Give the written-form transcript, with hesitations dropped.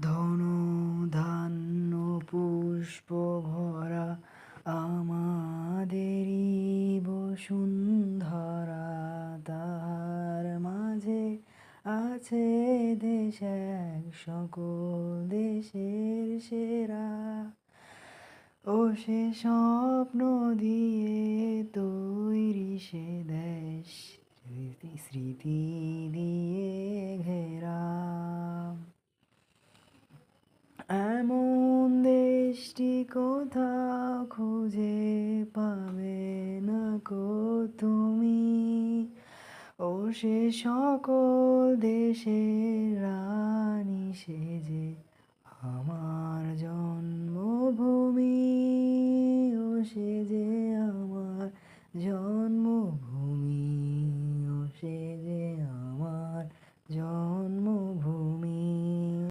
ধন ধান্য পুষ্প ভরা আমাদেরই বসুন্ধরা, তাহার মাঝে আছে দেশ এক সকল দেশের সেরা। ও সে স্বপ্ন দিয়ে তৈরি সে দেশ, স্মৃতি স্মৃতি দিয়ে ঘেরা। এমন দেশটি কোথাও খুঁজে পাবে না কো তুমি। ও সে সকল দেশের রানী সেজে